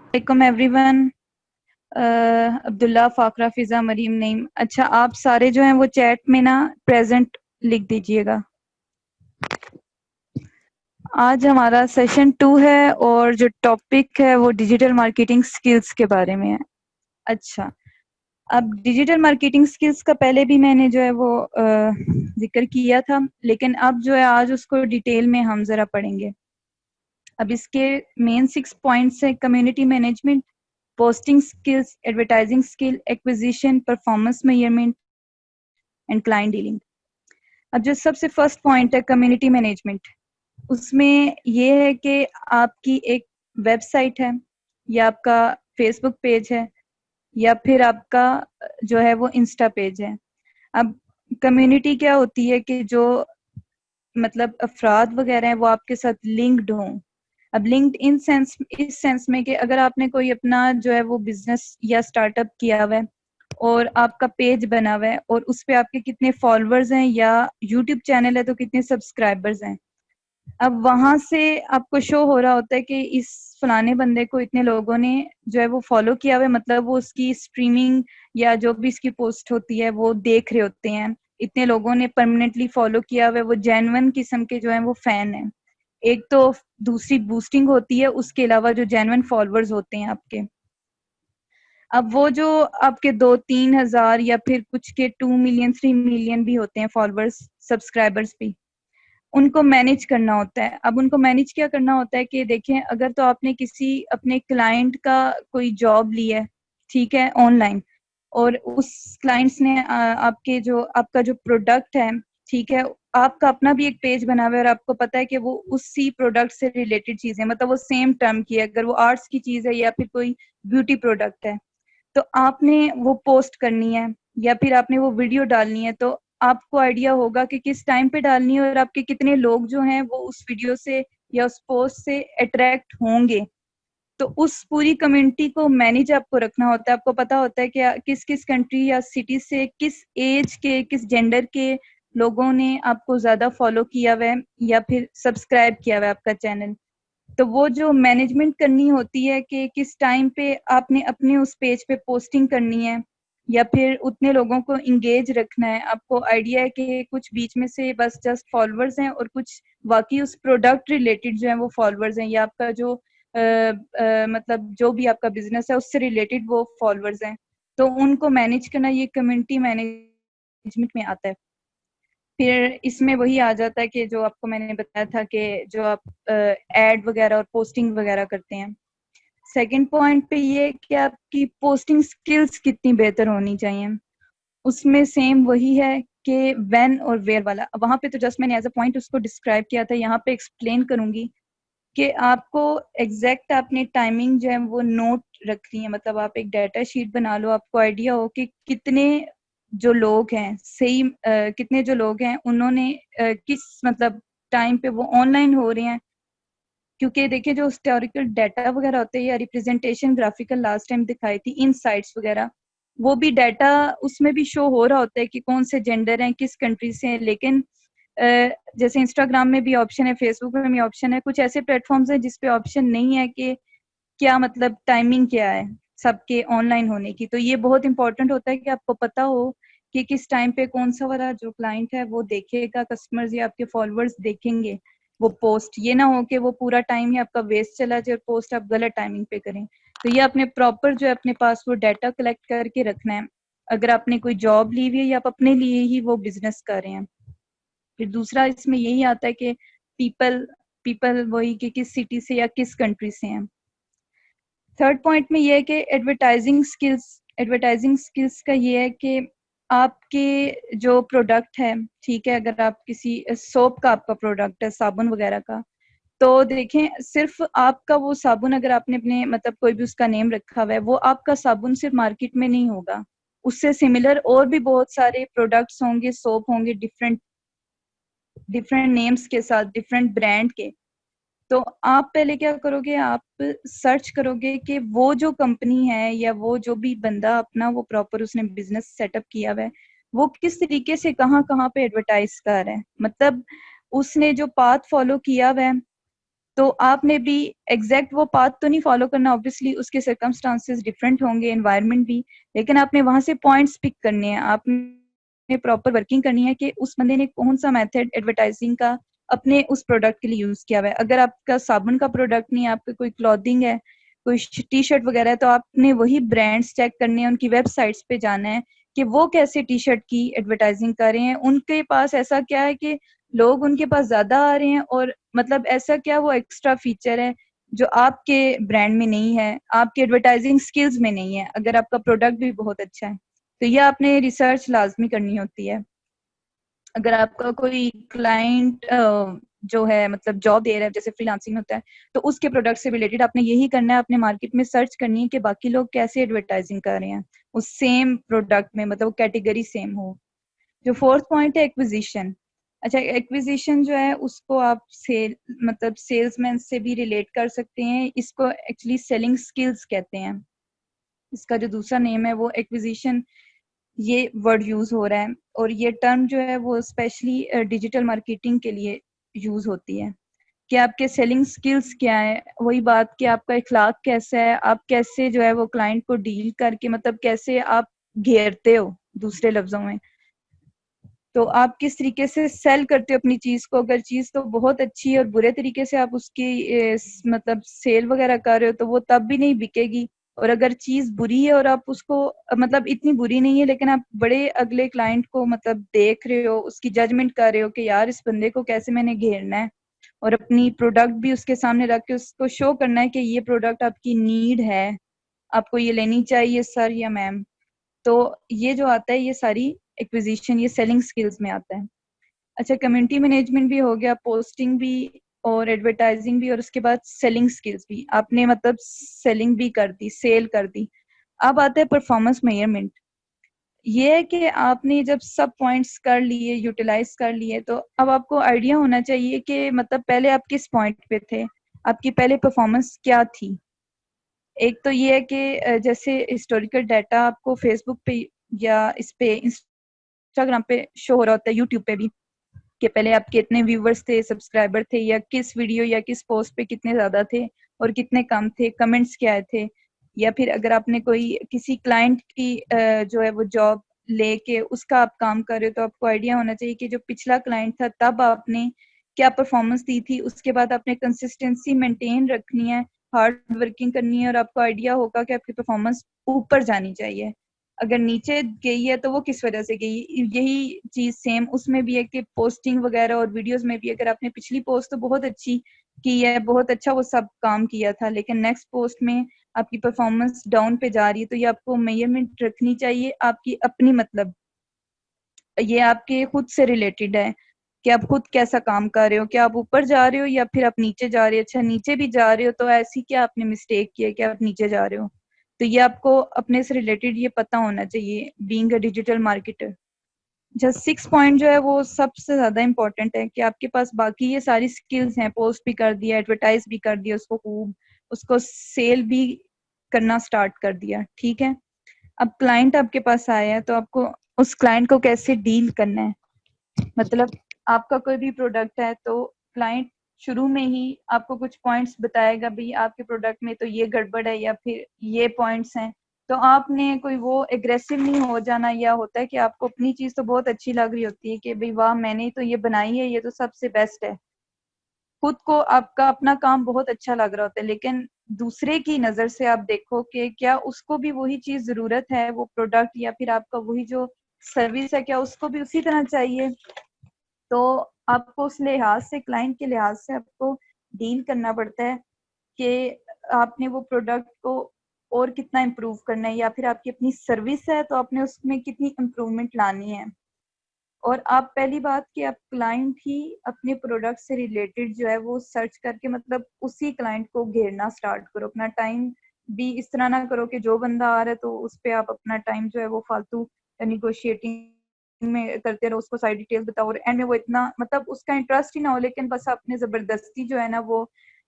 वालेकुम एवरीवन। अब्दुल्ला, फाकरा, फिजा, मरीम, नईम। अच्छा, आप सारे जो हैं वो चैट में ना प्रेजेंट लिख दीजिएगा। आज हमारा सेशन 2 है और जो टॉपिक है वो डिजिटल मार्केटिंग स्किल्स के बारे में है। अच्छा, अब डिजिटल मार्केटिंग स्किल्स का पहले भी मैंने जो है वो जिक्र किया था, लेकिन अब जो है आज उसको डिटेल में हम जरा पढ़ेंगे। अब इसके मेन 6 पॉइंट्स है: community management, posting skills, advertising skill, acquisition, performance measurement and client dealing. अब जो सबसे फर्स्ट पॉइंट है कम्युनिटी मैनेजमेंट, उसमें ये है कि आपकी एक वेबसाइट है या आपका फेसबुक पेज है या फिर आपका जो है वो इंस्टा पेज है। अब कम्युनिटी क्या होती है कि जो मतलब अफराद वगैरह हैं वो आपके साथ लिंक्ड हों। अब लिंक्ड इन सेंस, इस सेंस में कि अगर आपने कोई अपना जो है वो बिजनेस या स्टार्टअप किया हुआ है और आपका पेज बना हुआ है और उस पे आपके कितने फॉलोअर्स हैं, या यूट्यूब चैनल है तो कितने सब्सक्राइबर्स हैं। अब वहां से आपको शो हो रहा होता है कि इस फलाने बंदे को इतने लोगों ने जो है वो फॉलो किया हुआ है, मतलब वो उसकी स्ट्रीमिंग या जो भी इसकी पोस्ट होती है वो देख रहे होते हैं। इतने लोगों ने परमानेंटली फॉलो किया हुआ है, वो जेन्युइन किस्म के जो है वो फैन है। एक तो दूसरी बूस्टिंग होती है, उसके अलावा जो जेन्युइन फॉलोअर्स होते हैं आपके। अब वो जो आपके 2-3 हजार या फिर कुछ के 2 मिलियन 3 मिलियन भी होते हैं फॉलोअर्स, सब्सक्राइबर्स भी, उनको मैनेज करना होता है। अब उनको मैनेज क्या करना होता है कि देखें, अगर तो आपने किसी अपने क्लाइंट का कोई जॉब ली है, ठीक है, ऑनलाइन, और उस क्लाइंट्स ने आपके जो आपका जो प्रोडक्ट है, ठीक है, आपका अपना भी एक पेज बना हुआ है और आपको पता है कि वो उसी प्रोडक्ट से रिलेटेड चीजें, मतलब वो सेम टर्म की है, अगर वो आर्ट्स की चीज है या फिर कोई ब्यूटी प्रोडक्ट है, तो आपने वो पोस्ट करनी है या फिर आपने वो वीडियो डालनी है, तो आपको आइडिया होगा कि किस टाइम पे डालनी है और आपके कितने लोग जो हैं वो उस वीडियो से या उस पोस्ट से अट्रैक्ट होंगे। तो उस पूरी कम्युनिटी को मैनेज आपको रखना होता है। आपको पता होता है कि किस किस कंट्री या सिटी से, किस एज के, किस जेंडर के लोगों ने आपको ज्यादा फॉलो किया हुआ है या फिर सब्सक्राइब किया हुआ है आपका चैनल। तो वो जो मैनेजमेंट करनी होती है कि किस टाइम पे आपने अपने उस पेज पे पोस्टिंग करनी है या फिर उतने लोगों को इंगेज रखना है। आपको आइडिया है कि कुछ बीच में से बस जस्ट फॉलोअर्स हैं और कुछ वाकई उस प्रोडक्ट रिलेटेड जो है वो फॉलोअर्स हैं, या आपका जो मतलब जो भी आपका बिजनेस है उससे रिलेटेड वो फॉलोअर्स हैं। तो उनको मैनेज करना ये कम्युनिटी मैनेजमेंट में आता है। फिर इसमें वही आ जाता है कि जो आपको मैंने बताया था कि जो आप एड वगैरह और पोस्टिंग वगैरह करते हैं। सेकंड पॉइंट पे ये कि आपकी पोस्टिंग स्किल्स कितनी बेहतर होनी चाहिए। उसमें सेम वही है कि व्हेन और वेयर वाला, वहां पे तो जस्ट मैंने एज अ पॉइंट उसको डिस्क्राइब किया था, यहाँ पे एक्सप्लेन करूंगी कि आपको एग्जैक्ट अपनी टाइमिंग जो है वो नोट रखनी है। मतलब आप एक डाटा शीट बना लो, आपको आइडिया हो कि कितने जो लोग हैं, सही कितने जो लोग हैं उन्होंने किस मतलब टाइम पे वो ऑनलाइन हो रहे हैं। क्योंकि देखिए जो हिस्टोरिकल डाटा वगैरह होते हैं या रिप्रेजेंटेशन ग्राफिकल लास्ट टाइम दिखाई थी, इनसाइट्स वगैरह, वो भी डाटा उसमें भी शो हो रहा होता है कि कौन से जेंडर हैं, किस कंट्री से हैं। लेकिन जैसे इंस्टाग्राम में भी ऑप्शन है, फेसबुक में भी ऑप्शन है, कुछ ऐसे प्लेटफॉर्म्स हैं जिसपे ऑप्शन नहीं है कि क्या मतलब टाइमिंग क्या है सबके ऑनलाइन होने की। तो ये बहुत इंपॉर्टेंट होता है कि आपको पता हो कि किस टाइम पे कौन सा वाला जो क्लाइंट है वो देखेगा, कस्टमर्स या आपके फॉलोअर्स देखेंगे वो पोस्ट। ये ना हो कि वो पूरा टाइम ही आपका वेस्ट चला जाए और पोस्ट आप गलत टाइमिंग पे करें। तो ये अपने प्रॉपर जो है अपने पास वो डाटा कलेक्ट करके रखना है, अगर आपने कोई जॉब ली हुई है या आप अपने लिए ही वो बिजनेस कर रहे हैं। फिर दूसरा इसमें यही आता है कि पीपल पीपल वही कि किस सिटी से या किस कंट्री से हैं। थर्ड पॉइंट में ये है कि एडवर्टाइजिंग स्किल्स का ये है कि आपके जो प्रोडक्ट है, ठीक है, अगर आप किसी सोप का आपका प्रोडक्ट है, साबुन वगैरह का, तो देखें सिर्फ आपका वो साबुन, अगर आपने अपने मतलब कोई भी उसका नेम रखा हुआ है, वो आपका साबुन सिर्फ मार्केट में नहीं होगा, उससे सिमिलर और भी बहुत सारे प्रोडक्ट्स होंगे, सोप होंगे, डिफरेंट डिफरेंट नेम्स के साथ, डिफरेंट ब्रांड के। तो आप पहले क्या करोगे, आप सर्च करोगे कि वो जो कंपनी है या वो जो भी बंदा अपना वो प्रॉपर उसने बिजनेस सेटअप किया हुआ है, वो किस तरीके से कहाँ कहाँ पे एडवर्टाइज कर रहा है, मतलब उसने जो पाथ फॉलो किया हुआ है। तो आपने भी एग्जैक्ट वो पाथ तो नहीं फॉलो करना, ऑब्वियसली उसके सर्कमस्टांसेस डिफरेंट होंगे, एनवायरनमेंट भी, लेकिन आपने वहां से पॉइंट्स पिक करने हैं, आपने प्रॉपर वर्किंग करनी है कि उस बंदे ने कौन सा मेथड एडवर्टाइजिंग का अपने उस प्रोडक्ट के लिए यूज किया हुआ है। अगर आपका साबुन का प्रोडक्ट नहीं है, आपका कोई क्लॉथिंग है, कोई टी शर्ट वगैरह है, तो आपने वही ब्रांड्स चेक करने हैं, उनकी वेबसाइट्स पे जाना है कि वो कैसे टी शर्ट की एडवर्टाइजिंग कर रहे हैं, उनके पास ऐसा क्या है कि लोग उनके पास ज्यादा आ रहे हैं, और मतलब ऐसा क्या वो एक्स्ट्रा फीचर है जो आपके ब्रांड में नहीं है, आपके एडवर्टाइजिंग स्किल्स में नहीं है, अगर आपका प्रोडक्ट भी बहुत अच्छा है। तो ये आपने रिसर्च लाजमी करनी होती है। अगर आपका कोई क्लाइंट जो है मतलब जॉब दे रहा है, जैसे फ्रीलांसिंग होता है, तो उसके प्रोडक्ट से रिलेटेड आपने यही करना है, अपने मार्केट में सर्च करनी है कि बाकी लोग कैसे एडवर्टाइजिंग कर रहे हैं उस सेम प्रोडक्ट में, मतलब कैटेगरी सेम हो। जो फोर्थ पॉइंट है एक्विजिशन। अच्छा, एक्विजिशन जो है उसको आप सेल मतलब सेल्समैन से भी रिलेट कर सकते हैं, इसको एक्चुअली सेलिंग स्किल्स कहते हैं। इसका जो दूसरा नेम है वो एक्विजिशन, ये वर्ड यूज हो रहा है, और ये टर्म जो है वो स्पेशली डिजिटल मार्केटिंग के लिए यूज होती है कि आपके सेलिंग स्किल्स क्या है, वही बात कि आपका इखलाक कैसा है, आप कैसे जो है वो क्लाइंट को डील करके मतलब कैसे आप घेरते हो, दूसरे लफ्जों में तो आप किस तरीके से सेल करते हो अपनी चीज को। अगर चीज तो बहुत अच्छी है और बुरे तरीके से आप उसकी मतलब सेल वगैरह कर रहे हो तो वो तब भी नहीं बिकेगी। और अगर चीज बुरी है और आप उसको मतलब इतनी बुरी नहीं है लेकिन आप बड़े अगले क्लाइंट को मतलब देख रहे हो, उसकी जजमेंट कर रहे हो कि यार इस बंदे को कैसे मैंने घेरना है, और अपनी प्रोडक्ट भी उसके सामने रख के उसको शो करना है कि ये प्रोडक्ट आपकी नीड है, आपको ये लेनी चाहिए सर या मैम। तो ये जो आता है ये सारी एक्विजिशन, ये सेलिंग स्किल्स में आता है। अच्छा, कम्युनिटी मैनेजमेंट भी हो गया, पोस्टिंग भी और एडवर्टाइजिंग भी, और उसके बाद सेलिंग स्किल्स भी, आपने मतलब सेलिंग भी कर दी, सेल कर दी। अब आता है परफॉर्मेंस मेजरमेंट। ये है कि आपने जब सब पॉइंट्स कर लिए, यूटिलाइज कर लिए, तो अब आपको आइडिया होना चाहिए कि मतलब पहले आप किस पॉइंट पे थे, आपकी पहले परफॉर्मेंस क्या थी। एक तो ये है कि जैसे हिस्टोरिकल डाटा आपको फेसबुक पे या इस पे इंस्टाग्राम पे शो हो रहा होता है, यूट्यूब पे भी, कि पहले आपके कितने व्यूवर्स थे, सब्सक्राइबर थे, या किस वीडियो या किस पोस्ट पे कितने ज्यादा थे और कितने कम थे, कमेंट्स क्या आए थे। या फिर अगर आपने कोई किसी क्लाइंट की जो है वो जॉब लेके उसका आप काम कर रहे हो, तो आपको आइडिया होना चाहिए कि जो पिछला क्लाइंट था तब आपने क्या परफॉर्मेंस दी थी। उसके बाद आपने कंसिस्टेंसी मेंटेन रखनी है, हार्ड वर्किंग करनी है, और आपको आइडिया होगा कि आपकी परफॉर्मेंस ऊपर जानी चाहिए। अगर नीचे गई है तो वो किस वजह से गई। यही चीज सेम उसमें भी है कि पोस्टिंग वगैरह और वीडियोस में भी, अगर आपने पिछली पोस्ट तो बहुत अच्छी की है, बहुत अच्छा वो सब काम किया था, लेकिन नेक्स्ट पोस्ट में आपकी परफॉर्मेंस डाउन पे जा रही है, तो ये आपको मेजरमेंट रखनी चाहिए आपकी अपनी, मतलब ये आपके खुद से रिलेटेड है कि आप खुद कैसा काम कर रहे हो, क्या आप ऊपर जा रहे हो या फिर आप नीचे जा रहे हो। अच्छा, नीचे भी जा रहे हो तो ऐसी क्या आपने मिस्टेक किया कि आप नीचे जा रहे हो। तो ये आपको अपने से रिलेटेड ये पता होना चाहिए being a digital marketer. Just six point जो है वो सबसे ज्यादा इंपॉर्टेंट है कि आपके पास बाकी ये सारी स्किल्स हैं, पोस्ट भी कर दिया, एडवर्टाइज भी कर दिया उसको खूब, उसको सेल भी करना स्टार्ट कर दिया, ठीक है। अब क्लाइंट आपके पास आया है तो आपको उस क्लाइंट को कैसे डील करना है। मतलब आपका कोई भी प्रोडक्ट है तो क्लाइंट शुरू में ही आपको कुछ पॉइंट्स बताएगा, भाई आपके प्रोडक्ट में तो ये गड़बड़ है या फिर ये पॉइंट्स हैं। तो आपने कोई वो एग्रेसिव नहीं हो जाना, या होता है कि आपको अपनी चीज तो बहुत अच्छी लग रही होती है कि भाई वाह मैंने तो ये बनाई है, ये तो सबसे बेस्ट है, खुद को आपका अपना काम बहुत अच्छा लग रहा होता है, लेकिन दूसरे की नजर से आप देखो कि क्या उसको भी वही चीज जरूरत है, वो प्रोडक्ट या फिर आपका वही जो सर्विस है, क्या उसको भी उसी तरह चाहिए। तो आपको उस लिहाज से, क्लाइंट के लिहाज से आपको डील करना पड़ता है कि आपने वो प्रोडक्ट को और कितना इम्प्रूव करना है, या फिर आपकी अपनी सर्विस है तो आपने उसमें कितनी इम्प्रूवमेंट लानी है। और आप पहली बात कि आप क्लाइंट ही अपने प्रोडक्ट से रिलेटेड जो है वो सर्च करके मतलब उसी क्लाइंट को घेरना स्टार्ट करो। अपना टाइम भी इस तरह ना करो कि जो बंदा आ रहा है तो उस पर आप अपना टाइम जो है वो फालतू निगोशिएटिंग में करते रहो, उसको सारी डिटेल्स बताओ और एंड में वो इतना मतलब उसका इंटरेस्ट ही ना हो, लेकिन बस आपने जबरदस्ती जो है ना वो,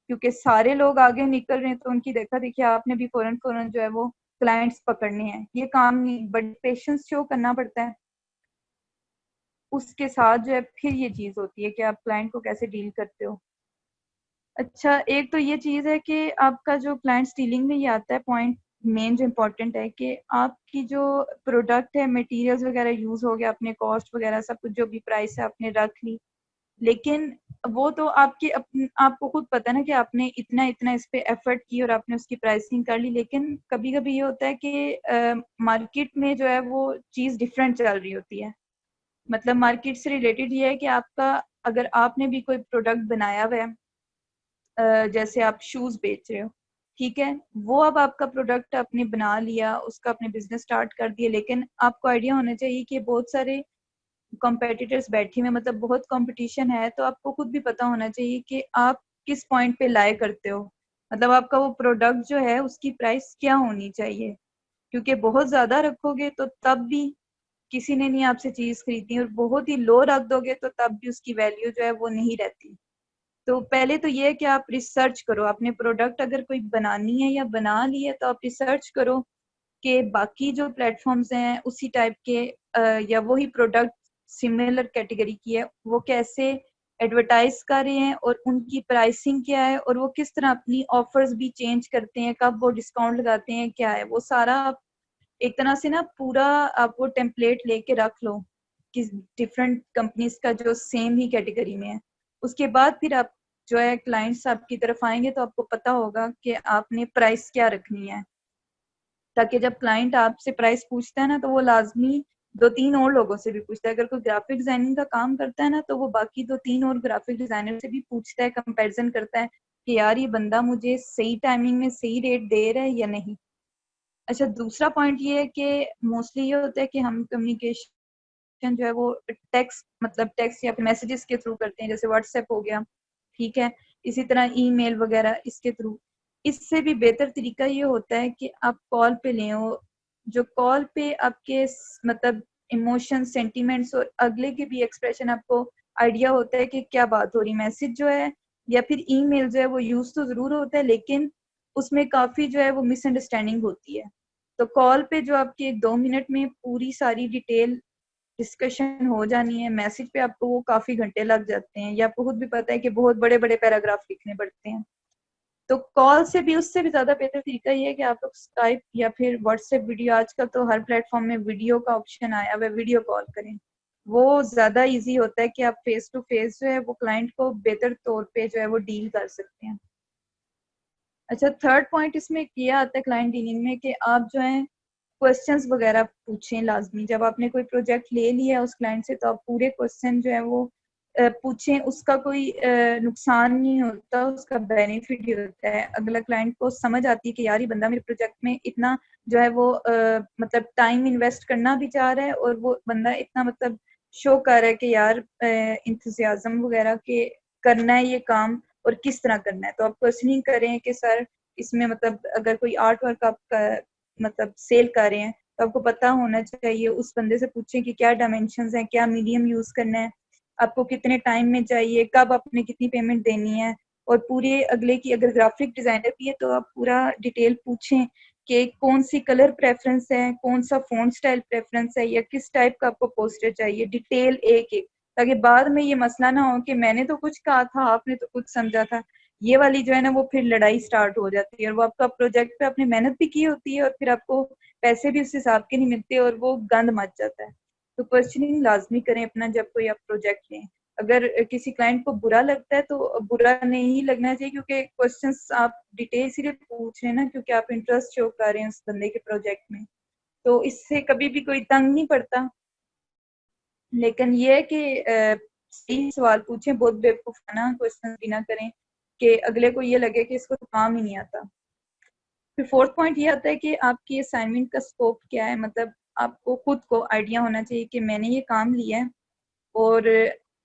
क्योंकि सारे लोग आगे निकल रहे हैं तो उनकी देखा देखिए आपने भी फौरन फौरन जो है वो क्लाइंट्स पकड़ने हैं, ये काम नहीं, बट पेशेंस शो करना पड़ता है। उसके साथ जो है फिर ये चीज होती है कि आप क्लाइंट को कैसे डील करते हो। अच्छा, एक तो ये चीज़ है कि आपका जो क्लाइंट्स डीलिंग में ये आता है पॉइंट, मेन जो इम्पोर्टेंट है कि आपकी जो प्रोडक्ट है, मटेरियल्स वगैरह यूज़ हो गया, अपने कॉस्ट वगैरह सब कुछ जो भी प्राइस है आपने रख ली, लेकिन वो तो आपकी आपको खुद पता है ना कि आपने इतना इतना इस पे एफर्ट की और आपने उसकी प्राइसिंग कर ली, लेकिन कभी कभी ये होता है कि मार्केट में जो है वो चीज़ डिफरेंट चल रही होती है। मतलब मार्केट से रिलेटेड ये है कि आपका, अगर आपने भी कोई प्रोडक्ट बनाया हुआ है, जैसे आप शूज बेच रहे हो, ठीक है, वो अब आपका प्रोडक्ट आपने बना लिया, उसका आपने बिजनेस स्टार्ट कर दिया, लेकिन आपको आइडिया होना चाहिए कि बहुत सारे कॉम्पिटिटर्स बैठे हुए, मतलब बहुत कंपटीशन है, तो आपको खुद भी पता होना चाहिए कि आप किस पॉइंट पे लाए करते हो। मतलब आपका वो प्रोडक्ट जो है उसकी प्राइस क्या होनी चाहिए, क्योंकि बहुत ज्यादा रखोगे तो तब भी किसी ने नहीं आपसे चीज खरीदनी, और बहुत ही लो रख दोगे तो तब भी उसकी वैल्यू जो है वो नहीं रहती। तो पहले तो ये है कि आप रिसर्च करो, अपने प्रोडक्ट अगर कोई बनानी है या बना ली है तो आप रिसर्च करो कि बाकी जो प्लेटफॉर्म्स हैं उसी टाइप के या वही प्रोडक्ट सिमिलर कैटेगरी की है, वो कैसे एडवर्टाइज कर रहे हैं और उनकी प्राइसिंग क्या है, और वो किस तरह अपनी ऑफर्स भी चेंज करते हैं, कब वो डिस्काउंट लगाते हैं, क्या है वो सारा आप एक तरह से ना पूरा आप वो टेम्पलेट लेके रख लो कि डिफरेंट कंपनीज का जो सेम ही कैटेगरी में है। उसके बाद फिर आप जो है क्लाइंट्स आपकी तरफ आएंगे तो आपको पता होगा कि आपने प्राइस क्या रखनी है, ताकि जब क्लाइंट आपसे प्राइस पूछता है ना तो वो लाजमी दो तीन और लोगों से भी पूछता है। अगर कोई ग्राफिक डिजाइनिंग का काम करता है ना तो वो बाकी दो तीन और ग्राफिक डिजाइनर से भी पूछता है, कंपैरिजन करता है कि यार ये बंदा मुझे सही टाइमिंग में सही रेट दे रहा है या नहीं। अच्छा, दूसरा पॉइंट ये है कि मोस्टली ये होता है कि हम कम्युनिकेशन जो है वो टेक्स्ट, मतलब टेक्स्ट या फिर मैसेजेस के थ्रू करते हैं, जैसे व्हाट्सएप हो गया, ठीक है, इसी तरह ईमेल वगैरह इसके थ्रू। इससे भी बेहतर तरीका ये होता है कि आप कॉल पे लें, जो कॉल पे आपके मतलब इमोशन, सेंटिमेंट्स और अगले के भी एक्सप्रेशन आपको आइडिया होता है कि क्या बात हो रही। मैसेज जो है या फिर ईमेल जो है वो यूज तो जरूर होता है, लेकिन उसमें काफी जो है वो मिसअंडरस्टैंडिंग होती है। तो कॉल पे जो आपके 2 मिनट में पूरी सारी डिटेल डिस्कशन हो जानी है, मैसेज पे आपको वो काफी घंटे लग जाते हैं, या आपको खुद भी पता है कि बहुत बड़े बड़े पैराग्राफ लिखने पड़ते हैं। तो कॉल से भी, उससे भी ज्यादा बेहतर तरीका ये है कि आप लोग स्काइप या फिर व्हाट्सएप वीडियो, आजकल तो हर प्लेटफॉर्म में वीडियो का ऑप्शन आया हुआ है, वीडियो कॉल करें। वो ज्यादा इजी होता है कि आप फेस टू फेस जो है वो क्लाइंट को बेहतर तौर पे जो है वो डील कर सकते हैं। अच्छा, थर्ड पॉइंट इसमें किया आता है क्लाइंट डीलिंग में कि आप जो है क्वेश्चंस वगैरह पूछें लाजमी। जब आपने कोई प्रोजेक्ट ले लिया है उस क्लाइंट से तो आप पूरे क्वेश्चन जो है वो पूछें, उसका कोई नुकसान नहीं होता, उसका बेनिफिट ही होता है। अगला क्लाइंट को समझ आती है कि यार ये बंदा मेरे प्रोजेक्ट में इतना जो है वो मतलब टाइम इन्वेस्ट करना भी चाह रहा है, और वो बंदा इतना मतलब शो कर रहा है कि यार इंथुजियाज्म वगैरह के करना है ये काम, और किस तरह करना है। तो आप क्वेश्चनिंग करें कि सर इसमें मतलब अगर कोई आर्ट वर्क आप मतलब सेल कर रहे हैं तो आपको पता होना चाहिए, उस बंदे से पूछें कि क्या डायमेंशंस हैं, क्या मीडियम यूज करना है, आपको कितने टाइम में चाहिए, कब आपने कितनी पेमेंट देनी है। और पूरे अगले की, अगर ग्राफिक डिजाइनर भी है तो आप पूरा डिटेल पूछें कि कौन सी कलर प्रेफरेंस है, कौन सा फॉन्ट स्टाइल प्रेफरेंस है, या किस टाइप का आपको पोस्टर चाहिए, डिटेल एक एक, ताकि बाद में ये मसला ना हो कि मैंने तो कुछ कहा था आपने तो कुछ समझा था। ये वाली जो है ना वो फिर लड़ाई स्टार्ट हो जाती है, और वो आपका प्रोजेक्ट पे आपने मेहनत भी की होती है और फिर आपको पैसे भी उस हिसाब के नहीं मिलते और वो गंद मच जाता है। तो क्वेश्चनिंग लाजमी करें अपना जब कोई आप प्रोजेक्ट लें। अगर किसी क्लाइंट को बुरा लगता है तो बुरा नहीं लगना चाहिए, क्योंकि क्वेश्चंस आप डिटेल सिर्फ पूछ रहे हैं ना क्योंकि आप इंटरेस्ट शो कर रहे हैं उस बंदे के प्रोजेक्ट में। तो इससे कभी भी कोई तंग नहीं पड़ता। लेकिन ये है कि सही सवाल पूछें, बहुत बेवकूफाना क्वेश्चन भी ना करें कि अगले को ये लगे कि इसको तो काम ही नहीं आता। फिर फोर्थ पॉइंट ये आता है कि आपकी असाइनमेंट का स्कोप क्या है। मतलब आपको खुद को आइडिया होना चाहिए कि मैंने ये काम लिया है और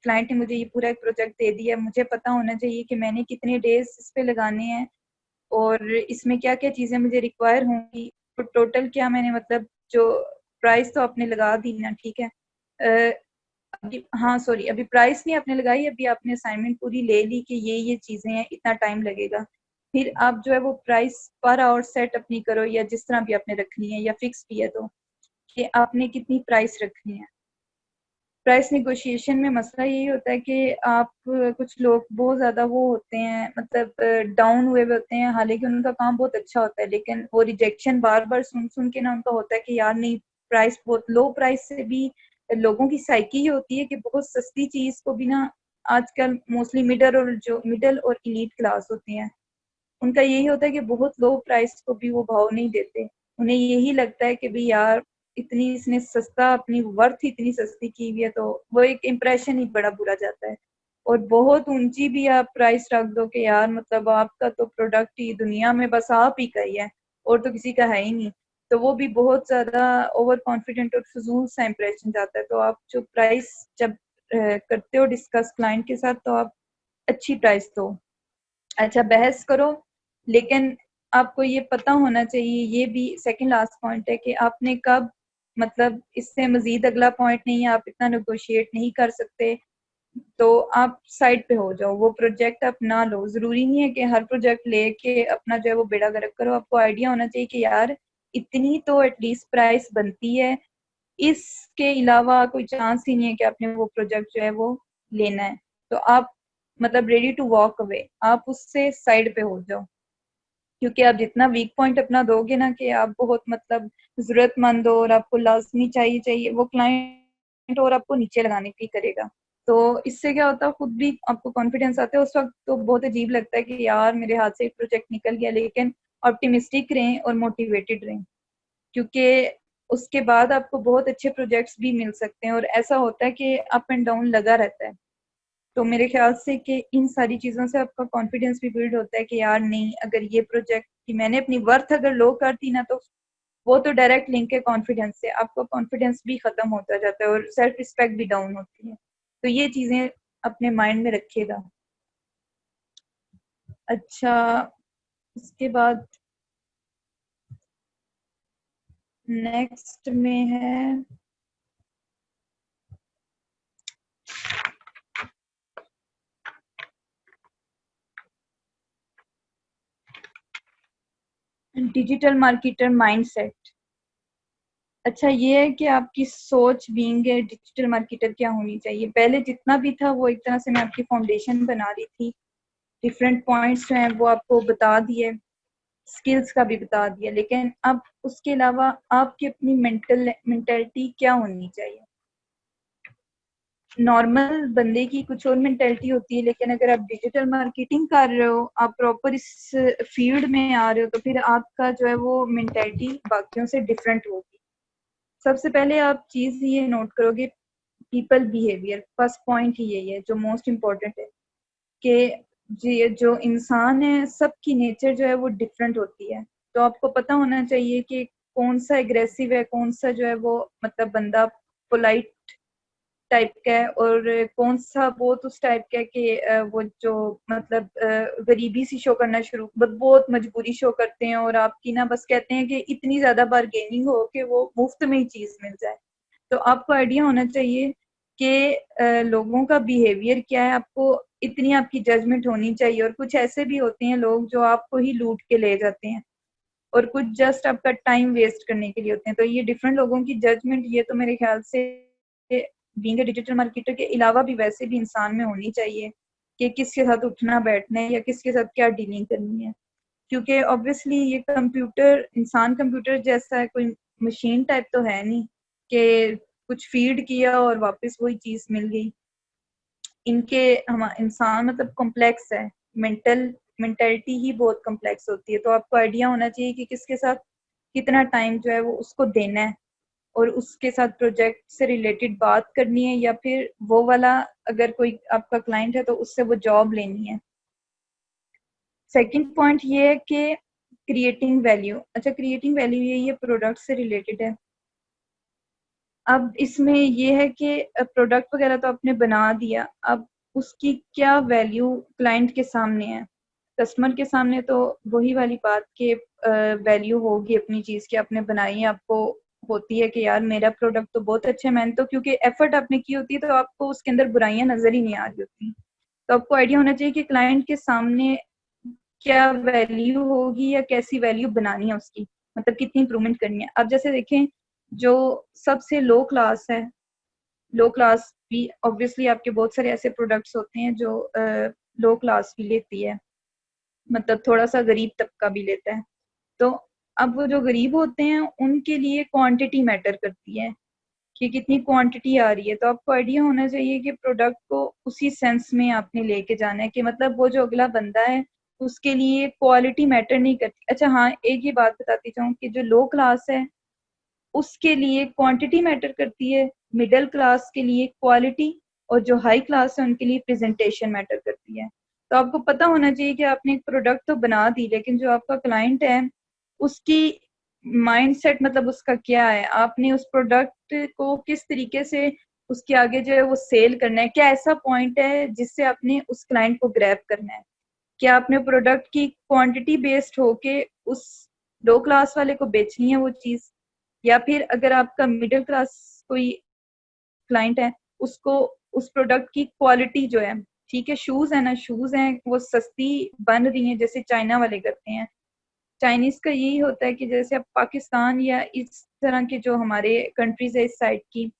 क्लाइंट ने मुझे ये पूरा एक प्रोजेक्ट दे दिया है, मुझे पता होना चाहिए कि मैंने कितने डेज इस पे लगाने हैं और इसमें क्या क्या चीज़ें मुझे रिक्वायर होंगी। तो टोटल क्या मैंने मतलब जो प्राइस तो आपने लगा दी ना, ठीक है। अभी हाँ सॉरी, अभी प्राइस नहीं आपने लगाई, अभी आपने असाइनमेंट पूरी ले ली कि ये चीज़ें हैं, इतना टाइम लगेगा। फिर आप जो है वो प्राइस पर आवर सेट अपनी करो, या जिस तरह भी आपने रखनी है, या फिक्स भी है तो कि आपने कितनी प्राइस रखनी है। प्राइस निगोशिएशन में मसला यही होता है कि आप कुछ लोग बहुत ज़्यादा वो होते हैं, मतलब डाउन हुए हुए होते हैं, हालांकि उनका काम बहुत अच्छा होता है, लेकिन वो रिजेक्शन बार बार सुन सुन के ना उनका होता है कि यार नहीं, प्राइस बहुत लो, प्राइस से भी लोगों की साइकी ये होती है कि बहुत सस्ती चीज़ को भी ना आजकल मोस्टली मिडल और इलीट क्लास होती हैं, उनका यही होता है कि बहुत लो प्राइस को भी वो भाव नहीं देते। उन्हें यही लगता है कि भाई यार इतनी इसने सस्ता, अपनी वर्थ इतनी सस्ती की हुई है, तो वो एक इम्प्रेशन ही बड़ा बुरा जाता है। और बहुत ऊंची भी आप प्राइस रख दो कि यार मतलब आपका तो प्रोडक्ट ही दुनिया में बस आप ही का ही है और तो किसी का है ही नहीं, तो वो भी बहुत ज्यादा ओवर कॉन्फिडेंट और फजूल सा इम्प्रेशन जाता है। तो आप जो प्राइस जब करते हो डिस्कस क्लाइंट के साथ, तो आप अच्छी प्राइस दो, अच्छा बहस करो, लेकिन आपको ये पता होना चाहिए, ये भी सेकंड लास्ट पॉइंट है कि आपने कब, मतलब इससे मजीद अगला पॉइंट नहीं है, आप इतना नेगोशिएट नहीं कर सकते तो आप साइड पे हो जाओ, वो प्रोजेक्ट आप ना लो। जरूरी नहीं है कि हर प्रोजेक्ट लेके अपना जो है वो बेड़ा गर्क करो, आपको आइडिया होना चाहिए कि यार इतनी तो एटलीस्ट प्राइस बनती है, इसके अलावा कोई चांस ही नहीं है कि आपने वो प्रोजेक्ट जो है वो लेना है, तो आप मतलब रेडी टू वॉक अवे, आप उससे साइड पे हो जाओ। क्योंकि आप जितना वीक पॉइंट अपना दोगे ना कि आप बहुत मतलब जरूरतमंद हो और आपको लाजमी चाहिए चाहिए, वो क्लाइंट और आपको नीचे लगाने की करेगा। तो इससे क्या होता है, खुद भी आपको कॉन्फिडेंस आता है उस वक्त, तो बहुत अजीब लगता है कि यार मेरे हाथ से एक प्रोजेक्ट निकल गया, लेकिन ऑप्टिमिस्टिक रहें और मोटिवेटेड रहें, क्योंकि उसके बाद आपको बहुत अच्छे प्रोजेक्ट्स भी मिल सकते हैं, और ऐसा होता है कि अप एंड डाउन लगा रहता है। तो मेरे ख्याल से कि इन सारी चीज़ों से आपका कॉन्फिडेंस भी बिल्ड होता है कि यार नहीं, अगर ये प्रोजेक्ट की मैंने अपनी वर्थ अगर लो कर दी ना, तो वो तो डायरेक्ट लिंक है कॉन्फिडेंस से, आपका कॉन्फिडेंस भी खत्म होता जाता है और सेल्फ रिस्पेक्ट भी डाउन होती है। तो ये चीज़ें अपने माइंड में रखिएगा। अच्छा, इसके बाद नेक्स्ट में है डिजिटल मार्केटर माइंडसेट। अच्छा, ये है कि आपकी सोच बीइंग ए डिजिटल मार्केटर क्या होनी चाहिए। पहले जितना भी था वो एक तरह से मैं आपकी फाउंडेशन बना रही थी, डिफरेंट पॉइंट्स जो हैं वो आपको बता दिए, स्किल्स का भी बता दिया, लेकिन अब उसके अलावा आपकी अपनी मेंटेलिटी क्या होनी चाहिए। नॉर्मल बंदे की कुछ और मेंटेलिटी होती है, लेकिन अगर आप डिजिटल मार्केटिंग कर रहे हो, आप प्रॉपर इस फील्ड में आ रहे हो, तो फिर आपका जो है वो मेंटेलिटी बाकियों से डिफरेंट होगी। सबसे पहले आप चीज ये नोट करोगे, पीपल बिहेवियर, फर्स्ट पॉइंट ही यही है जो मोस्ट इम्पोर्टेंट है, कि जो इंसान है सबकी नेचर जो है वो डिफरेंट होती है। तो आपको पता होना चाहिए कि कौन सा एग्रेसिव है, कौन सा जो है वो मतलब बंदा पोलाइट टाइप का है, और कौन सा बहुत उस टाइप का है कि वो जो मतलब गरीबी सी शो करना शुरू, बहुत मजबूरी शो करते हैं, और आपकी ना बस कहते हैं कि इतनी ज्यादा बारगेनिंग हो कि वो मुफ्त में ही चीज मिल जाए। तो आपको आइडिया होना चाहिए कि लोगों का बिहेवियर क्या है, आपको इतनी आपकी जजमेंट होनी चाहिए। और कुछ ऐसे भी होते हैं लोग जो आपको ही लूट के ले जाते हैं, और कुछ जस्ट आपका टाइम वेस्ट करने के लिए होते हैं। तो ये डिफरेंट लोगों की जजमेंट, ये तो मेरे ख्याल से बीइंग ए डिजिटल मार्केटर के अलावा भी वैसे भी इंसान में होनी चाहिए, कि किसके साथ उठना बैठना है या किसके साथ क्या डीलिंग करनी है। क्योंकि ऑब्वियसली ये कंप्यूटर, इंसान कंप्यूटर जैसा है, कोई मशीन टाइप तो है नहीं कि कुछ फीड किया और वापस वही चीज मिल गई। इनके हम इंसान मतलब कॉम्प्लेक्स है, मेंटेलिटी ही बहुत कॉम्प्लेक्स होती है। तो आपको आइडिया होना चाहिए कि किसके साथ कितना टाइम जो है वो उसको देना है, और उसके साथ प्रोजेक्ट से रिलेटेड बात करनी है, या फिर वो वाला अगर कोई आपका क्लाइंट है तो उससे वो जॉब लेनी है। सेकंड पॉइंट ये है कि क्रिएटिंग वैल्यू। अच्छा, क्रिएटिंग वैल्यू ये प्रोडक्ट से रिलेटेड है। अब इसमें ये है कि प्रोडक्ट वगैरह तो आपने बना दिया, अब उसकी क्या वैल्यू क्लाइंट के सामने है। कस्टमर के सामने तो वही वाली बात कि वैल्यू होगी अपनी चीज की, आपने बनाई है, आपको होती है कि यार मेरा प्रोडक्ट तो बहुत अच्छा है, मैंने तो क्योंकि एफर्ट आपने की होती है, तो आपको उसके अंदर बुराइयां नजर ही नहीं आ रही होती। तो आपको आइडिया होना चाहिए कि क्लाइंट के सामने क्या वैल्यू होगी या कैसी वैल्यू बनानी है उसकी, मतलब कितनी इंप्रूवमेंट करनी है। अब जैसे देखें, जो सबसे लो क्लास है, लो क्लास भी ऑब्वियसली आपके बहुत सारे ऐसे प्रोडक्ट्स होते हैं जो लो क्लास भी लेती है, मतलब थोड़ा सा गरीब तबका भी लेता है। तो अब वो जो गरीब होते हैं उनके लिए क्वांटिटी मैटर करती है कि कितनी क्वांटिटी आ रही है। तो आपको आइडिया होना चाहिए कि प्रोडक्ट को उसी सेंस में आपने लेके जाना है कि मतलब वो जो अगला बंदा है उसके लिए क्वालिटी मैटर नहीं करती। अच्छा हाँ, एक ये बात बताती चाहूँ कि जो लो क्लास है उसके लिए क्वांटिटी मैटर करती है, मिडिल क्लास के लिए क्वालिटी, और जो हाई क्लास है उनके लिए प्रेजेंटेशन मैटर करती है। तो आपको पता होना चाहिए कि आपने एक प्रोडक्ट तो बना दी, लेकिन जो आपका क्लाइंट है उसकी माइंडसेट मतलब उसका क्या है, आपने उस प्रोडक्ट को किस तरीके से उसके आगे जो है वो सेल करना है, क्या ऐसा पॉइंट है जिससे आपने उस क्लाइंट को ग्रैब करना है। क्या आपने प्रोडक्ट की क्वांटिटी बेस्ड होके उस लो क्लास वाले को बेचनी है वो चीज, या फिर अगर आपका मिडिल क्लास कोई क्लाइंट है उसको उस प्रोडक्ट की क्वालिटी जो है, ठीक है शूज है ना, शूज हैं वो सस्ती बन रही हैं जैसे चाइना वाले करते हैं। चाइनीज का यही होता है कि जैसे अब पाकिस्तान या इस तरह के जो हमारे कंट्रीज है इस साइड की,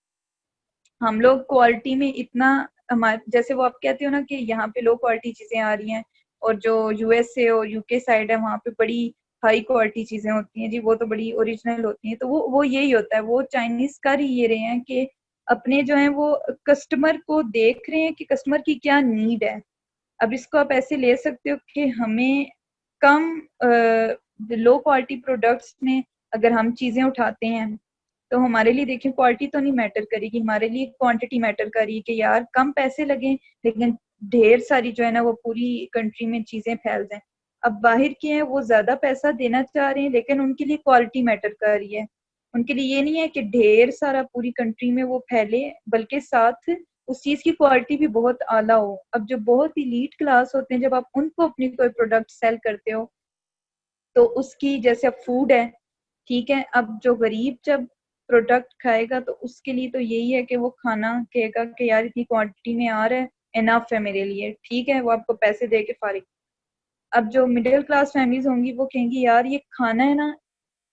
हम लोग क्वालिटी में इतना हमारे जैसे वो आप कहते हो ना कि यहाँ पे लो क्वालिटी चीजें आ रही हैं, और जो यूएसए और यूके साइड है वहाँ पे बड़ी हाई क्वालिटी चीजें होती हैं जी, वो तो बड़ी ओरिजिनल होती हैं। तो वो यही होता है, वो चाइनीज कर ही ये रहे हैं कि अपने जो है वो कस्टमर को देख रहे हैं कि कस्टमर की क्या नीड है। अब इसको आप ऐसे ले सकते हो कि हमें कम लो क्वालिटी प्रोडक्ट्स में अगर हम चीजें उठाते हैं तो हमारे लिए देखिए क्वालिटी तो नहीं मैटर करेगी, हमारे लिए क्वांटिटी मैटर करेगी कि यार कम पैसे लगे लेकिन ढेर सारी जो है ना वो पूरी कंट्री में चीजें फैल जाएं। अब बाहर के हैं वो ज्यादा पैसा देना चाह रहे हैं लेकिन उनके लिए क्वालिटी मैटर कर रही है। उनके लिए ये नहीं है कि ढेर सारा पूरी कंट्री में वो फैले, बल्कि साथ उस चीज की क्वालिटी भी बहुत आला हो। अब जो बहुत इलीट क्लास होते हैं जब आप उनको अपनी कोई प्रोडक्ट सेल करते हो तो उसकी जैसे अब फूड है, ठीक है, अब जो गरीब जब प्रोडक्ट खाएगा तो उसके लिए तो यही है कि वो खाना कहेगा कि यार इतनी क्वांटिटी में आ रहा है, इनफ है मेरे लिए, ठीक है, वो आपको पैसे दे के फारिग। अब जो मिडिल क्लास फैमिलीज होंगी वो कहेंगी यार ये खाना है ना,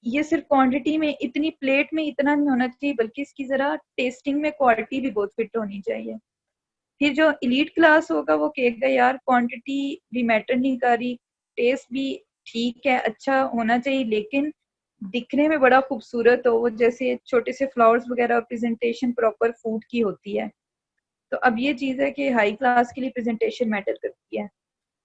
ये सिर्फ क्वांटिटी में इतनी प्लेट में इतना नहीं होना चाहिए बल्कि इसकी जरा टेस्टिंग में क्वालिटी भी बहुत फिट होनी चाहिए। फिर जो इलीट क्लास होगा वो कहेगा यार क्वांटिटी भी मैटर नहीं कर रही, टेस्ट भी ठीक है अच्छा होना चाहिए लेकिन दिखने में बड़ा खूबसूरत हो, वो जैसे छोटे से फ्लावर्स वगैरह, प्रेजेंटेशन प्रॉपर फूड की होती है। तो अब ये चीज है कि हाई क्लास के लिए प्रेजेंटेशन मैटर करती है।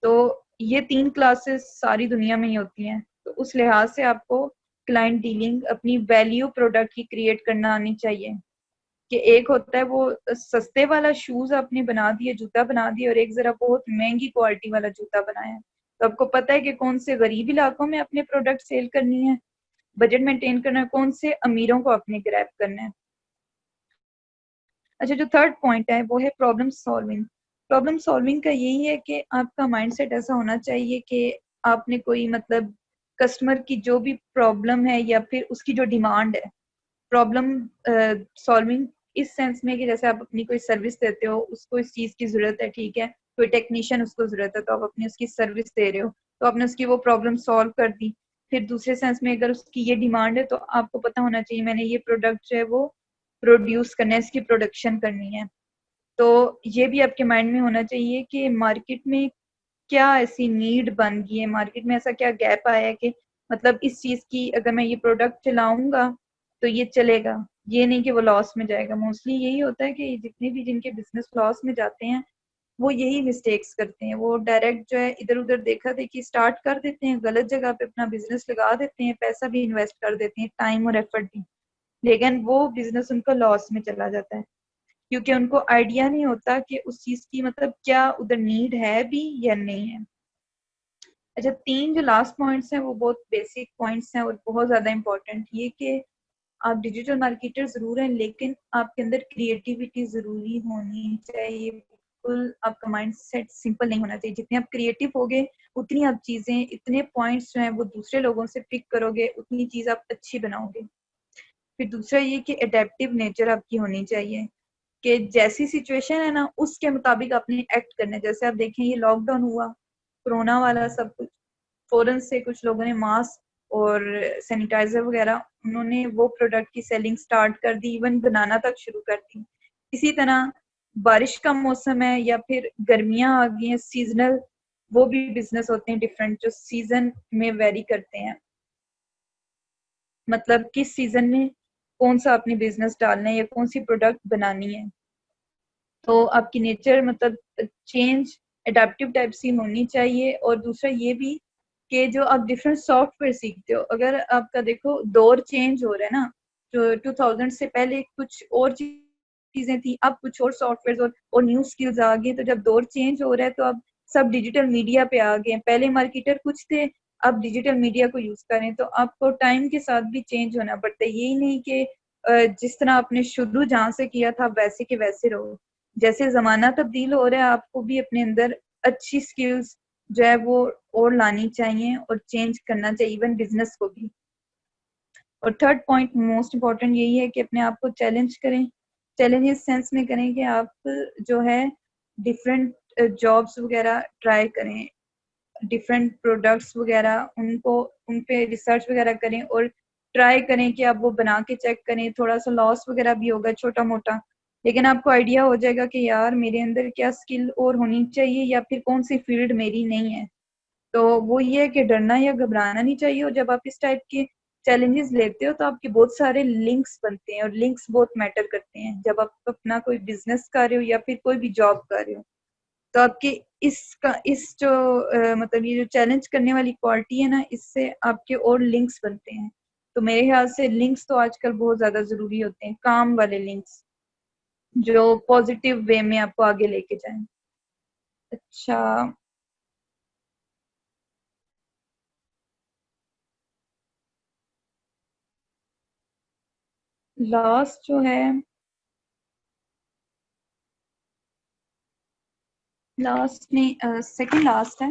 तो ये तीन क्लासेस सारी दुनिया में ही होती हैं। तो उस लिहाज से आपको क्लाइंट डीलिंग अपनी वैल्यू प्रोडक्ट की क्रिएट करना आनी चाहिए कि एक होता है वो सस्ते वाला शूज आपने बना दिए, जूता बना दिया, और एक जरा बहुत महंगी क्वालिटी वाला जूता बनाया है। तो आपको पता है कि कौन से गरीब इलाकों में अपने प्रोडक्ट सेल करनी है, बजट मेंटेन करना है, कौन से अमीरों को अपने ग्रैब करना है। अच्छा, जो थर्ड पॉइंट है वो है प्रॉब्लम सॉल्विंग। प्रॉब्लम सॉल्विंग का यही है कि आपका माइंडसेट ऐसा होना चाहिए कि आपने कोई मतलब कस्टमर की जो भी प्रॉब्लम है या फिर उसकी जो डिमांड है, प्रॉब्लम सॉल्विंग इस सेंस में कि जैसे आप अपनी कोई सर्विस देते हो, उसको इस चीज की जरूरत है, ठीक है, कोई टेक्नीशियन उसको जरूरत है तो आप अपनी उसकी सर्विस दे रहे हो, तो आपने उसकी वो प्रॉब्लम सॉल्व कर दी। फिर दूसरे सेंस में अगर उसकी ये डिमांड है तो आपको पता होना चाहिए मैंने ये प्रोडक्ट जो है वो प्रोड्यूस करना है, इसकी प्रोडक्शन करनी है। तो ये भी आपके माइंड में होना चाहिए कि मार्केट में क्या ऐसी नीड बन गई है, मार्केट में ऐसा क्या गैप आया है कि मतलब इस चीज की अगर मैं ये प्रोडक्ट चलाऊंगा तो ये चलेगा, ये नहीं कि वो लॉस में जाएगा। मोस्टली यही होता है कि जितने भी जिनके बिजनेस लॉस में जाते हैं वो यही मिस्टेक्स करते हैं, वो डायरेक्ट जो है इधर उधर देखा देखी स्टार्ट कर देते हैं, गलत जगह पे अपना बिजनेस लगा देते हैं, पैसा भी इन्वेस्ट कर देते हैं, टाइम और एफर्ट भी, लेकिन वो बिजनेस उनका लॉस में चला जाता है क्योंकि उनको आइडिया नहीं होता कि उस चीज की मतलब क्या उधर नीड है भी या नहीं है। अच्छा, तीन जो लास्ट पॉइंट्स हैं वो बहुत बेसिक पॉइंट्स हैं और बहुत ज्यादा इंपॉर्टेंट, ये कि आप डिजिटल मार्केटर जरूर हैं लेकिन आपके अंदर क्रिएटिविटी जरूरी होनी चाहिए। बिल्कुल आपका माइंड सेट सिंपल नहीं होना चाहिए, जितने आप क्रिएटिव होगे उतनी आप चीजें, इतने पॉइंट्स जो हैं वो दूसरे लोगों से पिक करोगे, उतनी चीज आप अच्छी बनाओगे। फिर दूसरा ये कि एडेप्टिव नेचर आपकी होनी चाहिए कि जैसी सिचुएशन है ना उसके मुताबिक आपने एक्ट करना है। जैसे आप देखें ये लॉकडाउन हुआ, कोरोना वाला सब कुछ, फौरन से कुछ लोगों ने मास्क और सैनिटाइजर वगैरह उन्होंने वो प्रोडक्ट की सेलिंग स्टार्ट कर दी, इवन बनाना तक शुरू कर दी। इसी तरह बारिश का मौसम है या फिर गर्मियां आ गई हैं, सीजनल वो भी बिजनेस होते हैं डिफरेंट, जो सीजन में वेरी करते हैं। मतलब किस सीजन में कौन सा आपने बिजनेस डालना है या कौन सी प्रोडक्ट बनानी है। तो आपकी नेचर मतलब चेंज एडेप्टिव टाइप सी होनी चाहिए। और दूसरा ये भी कि जो आप डिफरेंट सॉफ्टवेयर सीखते हो, अगर आपका देखो दौर चेंज हो रहा है ना, जो 2000 से पहले कुछ और चीजें थी, अब कुछ और सॉफ्टवेयर और न्यू स्किल्स आ गई। तो जब दौर चेंज हो रहा है तो अब सब डिजिटल मीडिया पे आ गए हैं। पहले मार्केटर कुछ थे, अब डिजिटल मीडिया को यूज करें। तो आपको टाइम के साथ भी चेंज होना पड़ता है, यही नहीं कि जिस तरह आपने शुरू जहां से किया था वैसे के वैसे रहो। जैसे जमाना तब्दील हो रहा है, आपको भी अपने अंदर अच्छी स्किल्स जो है वो और लानी चाहिए और चेंज करना चाहिए, इवन बिजनेस को भी। और थर्ड पॉइंट मोस्ट इम्पॉर्टेंट यही है कि अपने आप को चैलेंज करें। चैलेंज इस सेंस में करें कि आप जो है डिफरेंट जॉब्स वगैरह ट्राई करें, डिफरेंट प्रोडक्ट्स वगैरह उनको उन पे रिसर्च वगैरह करें और ट्राई करें कि आप वो बना के चेक करें। थोड़ा सा लॉस वगैरह भी होगा छोटा मोटा, लेकिन आपको आइडिया हो जाएगा कि यार मेरे अंदर क्या स्किल और होनी चाहिए या फिर कौन सी फील्ड मेरी नहीं है। तो वो ये है कि डरना या घबराना नहीं चाहिए। और जब आप इस टाइप के चैलेंजेस लेते हो तो आपके बहुत सारे लिंक्स बनते हैं, और लिंक्स बहुत मैटर करते हैं जब आप अपना कोई बिजनेस कर रहे हो या फिर कोई भी जॉब कर रहे हो। तो आपके इसका इस जो मतलब ये जो चैलेंज करने वाली क्वालिटी है ना, इससे आपके और लिंक्स बनते हैं। तो मेरे ख्याल से लिंक्स तो आजकल बहुत ज्यादा जरूरी होते हैं, काम वाले लिंक्स जो पॉजिटिव वे में आपको आगे लेके जाएं। अच्छा, लास्ट जो है, लास्ट में सेकंड लास्ट है।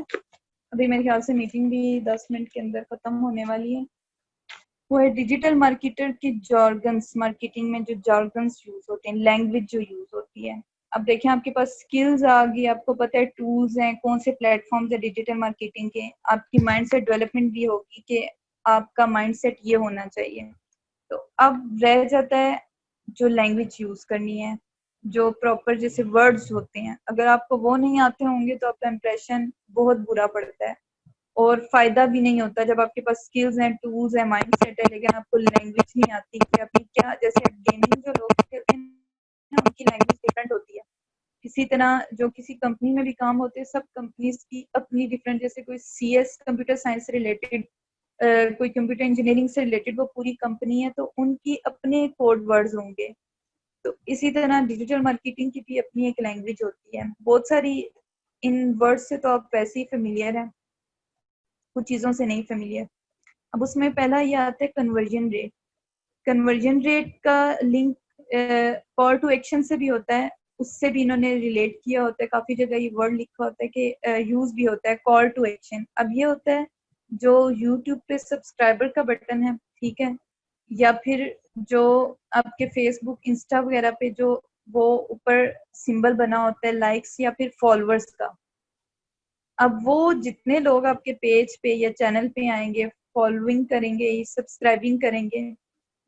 अभी मेरे ख्याल से मीटिंग भी 10 मिनट के अंदर खत्म होने वाली है। वो है डिजिटल मार्केटर के जॉर्गन्स, मार्केटिंग में जो जॉर्गन्स यूज होते हैं, लैंग्वेज जो यूज होती है। अब देखें आपके पास स्किल्स आ गई, आपको पता है टूल्स हैं, कौन से प्लेटफॉर्म्स है डिजिटल मार्केटिंग के, आपकी माइंडसेट डेवलपमेंट भी होगी कि आपका माइंडसेट ये होना चाहिए। तो अब रह जाता है जो लैंग्वेज यूज करनी है, जो प्रॉपर जैसे वर्ड्स होते हैं, अगर आपको वो नहीं आते होंगे तो आपका इंप्रेशन बहुत बुरा पड़ता है और फायदा भी नहीं होता। जब आपके पास स्किल्स हैं, टूल्स हैं, माइंड सेट है, लेकिन आपको लैंग्वेज नहीं आती कि अपनी क्या, जैसे गेमिंग जो लोग खेलते हैं ना, उनकी लैंग्वेज डिफरेंट होती है। इसी तरह जो किसी कंपनी में भी काम होते हैं, सब कंपनीज की अपनी डिफरेंट, जैसे कोई सीएस कंप्यूटर साइंस से रिलेटेड, कोई कंप्यूटर इंजीनियरिंग से रिलेटेड वो पूरी कंपनी है, तो उनकी अपने कोड वर्ड्स होंगे। तो इसी तरह डिजिटल मार्केटिंग की भी अपनी एक लैंग्वेज होती है बहुत सारी। इन वर्ड्स से तो आप वैसे ही फेमिलियर हैं, कुछ चीज़ों से नहीं फेमिलियर। अब उसमें पहला ये आता है कन्वर्जन रेट। कन्वर्जन रेट का लिंक कॉल टू एक्शन से भी होता है, उससे भी इन्होंने रिलेट किया होता है। काफी जगह ये वर्ड लिखा होता है कि यूज भी होता है कॉल टू एक्शन। अब ये होता है जो यूट्यूब पे सब्सक्राइबर का बटन है, ठीक है, या फिर जो आपके फेसबुक इंस्टा वगैरह पे जो वो ऊपर सिंबल बना होता है लाइक्स या फिर फॉलोअर्स का। अब वो जितने लोग आपके पेज पे या चैनल पे आएंगे, फॉलोइंग करेंगे, सब्सक्राइबिंग करेंगे,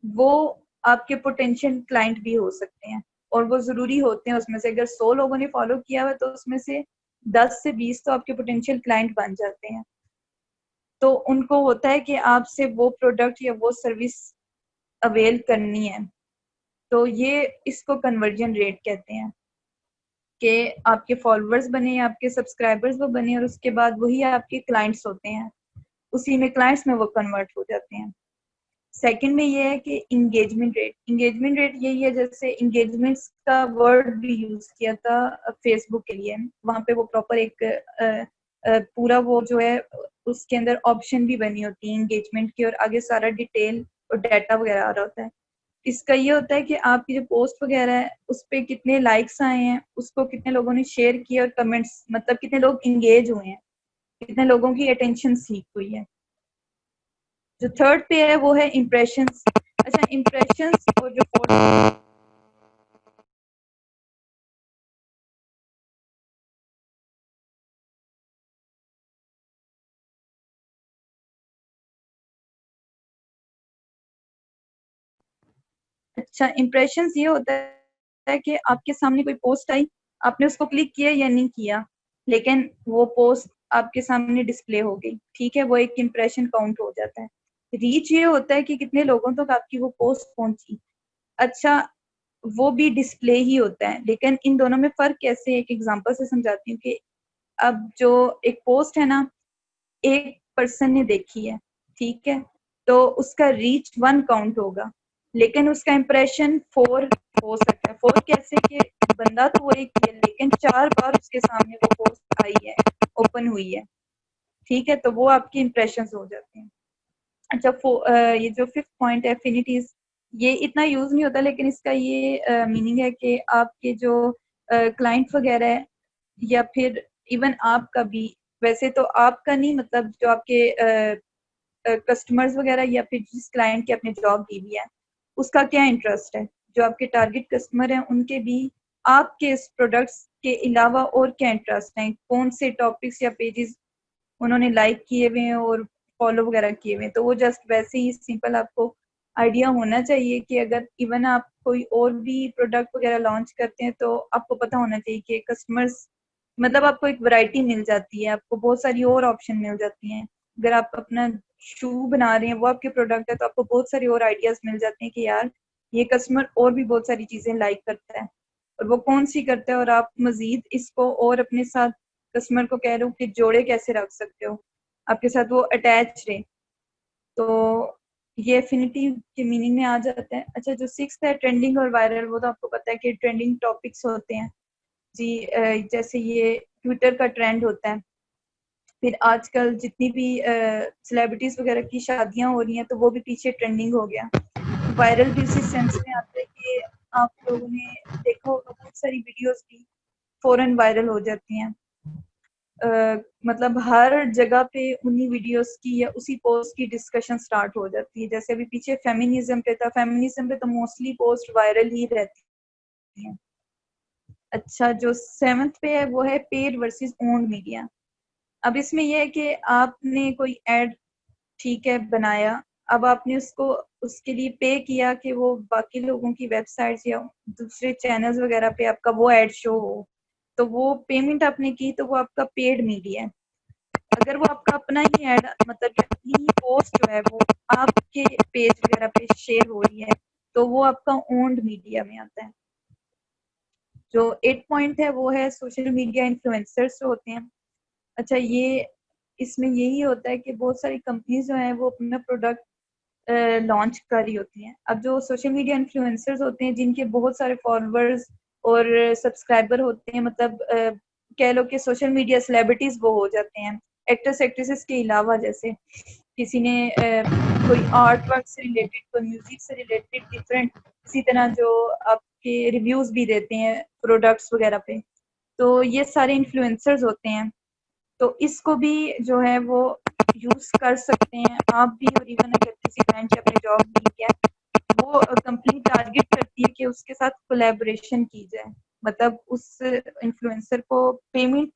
वो आपके पोटेंशियल क्लाइंट भी हो सकते हैं। और वो जरूरी होते हैं, उसमें से अगर 100 लोगों ने फॉलो किया हुआ तो उसमें से 10 से 20 तो आपके पोटेंशियल क्लाइंट बन जाते हैं। तो उनको होता है कि आपसे वो प्रोडक्ट या वो सर्विस अवेल करनी है। तो ये इसको कन्वर्जन रेट कहते हैं कि आपके फॉलोअर्स बने, आपके सब्सक्राइबर्स वो बने, और उसके बाद वही आपके क्लाइंट्स होते हैं, उसी में क्लाइंट्स में वो कन्वर्ट हो जाते हैं। सेकंड में ये है कि इंगेजमेंट रेट। इंगेजमेंट रेट यही है, जैसे इंगेजमेंट्स का वर्ड भी यूज किया था फेसबुक के लिए, वहां पे वो प्रॉपर एक पूरा वो जो है उसके अंदर ऑप्शन भी बनी होती है इंगेजमेंट की, और आगे सारा डिटेल और डाटा वगैरह आ रहा होता है। इसका ये होता है कि आपकी जो पोस्ट वगैरह है उस पर कितने लाइक्स आए हैं, उसको कितने लोगों ने शेयर किया, और कमेंट्स मतलब कितने लोग इंगेज हुए हैं, कितने लोगों की अटेंशन सीख हुई है। जो थर्ड पे है वो है इम्प्रेशंस। अच्छा, इम्प्रेशंस और जो फोर्थ, अच्छा इम्प्रेशंस ये होता है कि आपके सामने कोई पोस्ट आई, आपने उसको क्लिक किया या नहीं किया, लेकिन वो पोस्ट आपके सामने डिस्प्ले हो गई, ठीक है, वो एक इम्प्रेशन काउंट हो जाता है। रीच ये होता है कि कितने लोगों तक आपकी वो पोस्ट पहुंची। अच्छा, वो भी डिस्प्ले ही होता है, लेकिन इन दोनों में फर्क कैसे है, एक एग्जांपल से समझाती हूँ कि अब जो एक पोस्ट है ना, एक पर्सन ने देखी है, ठीक है, तो उसका रीच 1 काउंट होगा, लेकिन उसका इम्प्रेशन 4 हो सकता है। 4 कैसे कि बंदा तो वो एक ही है, लेकिन 4 बार उसके सामने वो पोस्ट आई है, ओपन हुई है, ठीक है, तो वो आपके इम्प्रेशन हो जाते हैं। अच्छा, ये जो 5th पॉइंट है, एफिनिटीज, ये इतना यूज नहीं होता, लेकिन इसका ये मीनिंग है कि आपके जो क्लाइंट वगैरह है, या फिर इवन आपका भी, वैसे तो आपका नहीं, मतलब जो आपके कस्टमर्स वगैरह या फिर जिस क्लाइंट की आपने जॉब दी हुई है, उसका क्या इंटरेस्ट है, जो आपके टारगेट कस्टमर हैं उनके भी आपके इस प्रोडक्ट्स के अलावा और क्या इंटरेस्ट हैं, कौन से टॉपिक्स या पेजेस उन्होंने लाइक किए हुए हैं और फॉलो वगैरह किए हुए हैं। तो वो जस्ट वैसे ही सिंपल आपको आइडिया होना चाहिए कि अगर इवन आप कोई और भी प्रोडक्ट वगैरह लॉन्च करते हैं, तो आपको पता होना चाहिए कि कस्टमर्स, मतलब आपको एक वैरायटी मिल जाती है, आपको बहुत सारी और ऑप्शन मिल जाती हैं। अगर आप अपना शू बना रहे हैं, वो आपके प्रोडक्ट है, तो आपको बहुत सारे और आइडियाज मिल जाते हैं कि यार ये कस्टमर और भी बहुत सारी चीजें लाइक करता है, और वो कौन सी करता है, और आप मजीद इसको और अपने साथ कस्टमर को कह रहे हो कि जोड़े कैसे रख सकते हो, आपके साथ वो अटैच रहे। तो ये एफिनिटी के मीनिंग में आ जाता है। अच्छा, जो 6th है, ट्रेंडिंग और वायरल, वो तो आपको पता है कि ट्रेंडिंग टॉपिक्स होते हैं जी, जैसे ये ट्विटर का ट्रेंड होता है, फिर आजकल जितनी भी सेलिब्रिटीज वगैरह की शादियां हो रही हैं, तो वो भी पीछे ट्रेंडिंग हो गया। वायरल भी इसी सेंस में आता है कि आप लोगों ने देखा होगा, बहुत सारी वीडियोस भी फौरन वायरल हो जाती हैं। मतलब हर जगह पे उन्हीं वीडियोस की या उसी पोस्ट की डिस्कशन स्टार्ट हो जाती है। जैसे अभी पीछे फेमिनिज्म पे था, फेमिनिज्म पे तो मोस्टली पोस्ट वायरल ही रहती है। अच्छा, जो 7th पे है, वो है पेड वर्सेस ओन्ड मीडिया। अब इसमें यह है कि आपने कोई एड, ठीक है, बनाया, अब आपने उसको उसके लिए पे किया कि वो बाकी लोगों की वेबसाइट्स या दूसरे चैनल्स वगैरह पे आपका वो एड शो हो, तो वो पेमेंट आपने की, तो वो आपका पेड मीडिया है। अगर वो आपका अपना ही एड, मतलब अपनी पोस्ट जो है वो आपके पेज वगैरह पे शेयर हो रही है, तो वो आपका ओन्ड मीडिया में आता है। जो 8 पॉइंट है, वो है सोशल मीडिया इन्फ्लुएंसर्स जो होते हैं। अच्छा, ये इसमें यही होता है कि बहुत सारी कंपनीज जो हैं वो अपना प्रोडक्ट लॉन्च कर रही होती हैं। अब जो सोशल मीडिया इन्फ्लुएंसर्स होते हैं, जिनके बहुत सारे फॉलोअर्स और सब्सक्राइबर होते हैं, मतलब कह लो कि सोशल मीडिया सेलिब्रिटीज वो हो जाते हैं, एक्टर्स एक्ट्रेसेस के अलावा। जैसे किसी ने कोई आर्ट वर्क से रिलेटेड, कोई म्यूजिक से रिलेटेड, डिफरेंट, इसी तरह जो आपके रिव्यूज भी देते हैं प्रोडक्ट्स वगैरह पे, तो ये सारे इन्फ्लुएंसर्स होते हैं। तो इसको भी जो है वो यूज कर सकते हैं आप भी, और इवन अगर किसी क्लाइंट की अपनी जॉब नहीं है, वो कंपनी टारगेट करती है कि उसके साथ कोलैबोरेशन की जाए, मतलब उस इन्फ्लुएंसर को पेमेंट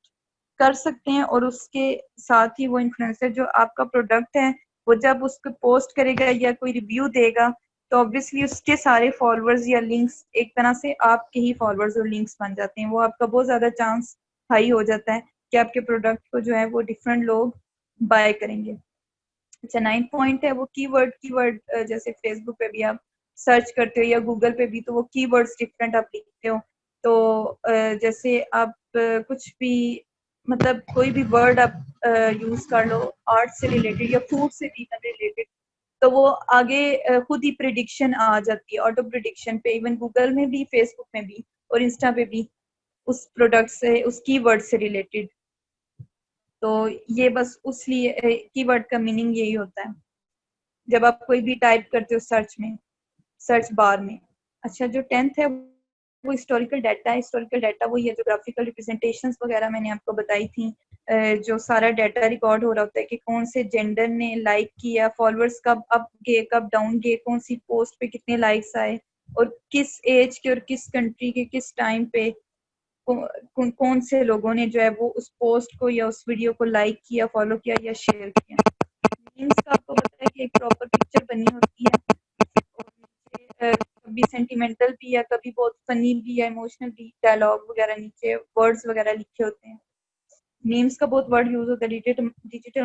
कर सकते हैं, और उसके साथ ही वो इन्फ्लुएंसर जो आपका प्रोडक्ट है, वो जब उसको पोस्ट करेगा या कोई रिव्यू देगा, तो ऑब्वियसली उसके सारे फॉलोअर्स या लिंक्स एक तरह से आपके ही फॉलोअर्स और लिंक्स बन जाते हैं। वो आपका बहुत ज्यादा चांस हाई हो जाता है कि आपके प्रोडक्ट को जो है वो डिफरेंट लोग बाय करेंगे। अच्छा, 9 पॉइंट है, वो कीवर्ड। कीवर्ड जैसे फेसबुक पे भी आप सर्च करते हो या गूगल पे भी, तो वो कीवर्ड्स डिफरेंट आप लिखते हो। तो जैसे आप कुछ भी, मतलब कोई भी वर्ड आप यूज कर लो आर्ट से रिलेटेड या फूड से भी रिलेटेड, तो वो आगे खुद ही प्रिडिक्शन आ जाती है, ऑटो प्रिडिक्शन पे, इवन गूगल में भी, फेसबुक में भी और इंस्टा पे भी, उस प्रोडक्ट से, उस कीवर्ड से रिलेटेड। तो ये बस उस लिए कीवर्ड का मीनिंग यही होता है जब आप कोई भी टाइप करते हो सर्च में, सर्च बार में। अच्छा, जो 10th है, वो हिस्टोरिकल डाटा है। हिस्टोरिकल डाटा वही है जो ग्राफिकल रिप्रेजेंटेशंस वगैरह मैंने आपको बताई थी, जो सारा डाटा रिकॉर्ड हो रहा होता है कि कौन से जेंडर ने लाइक किया, फॉलोअर्स कब अप गए, कब डाउन गए, कौन सी पोस्ट पे कितने लाइक्स आए, और किस एज के और किस कंट्री के किस टाइम पे कौन से लोगों ने जो है वो उस पोस्ट को या उस वीडियो को लाइक किया, फॉलो किया या शेयर किया। मीम्स का आपको पता है कि एक प्रॉपर पिक्चर बनी होती है, और नीचे कभी सेंटिमेंटल भी है, कभी बहुत फनी भी है, इमोशनल भी, डायलॉग वगैरह नीचे वर्ड्स वगैरह लिखे होते हैं, मीम्स का बहुत वर्ड यूज होता है डिजिटल डिजिटल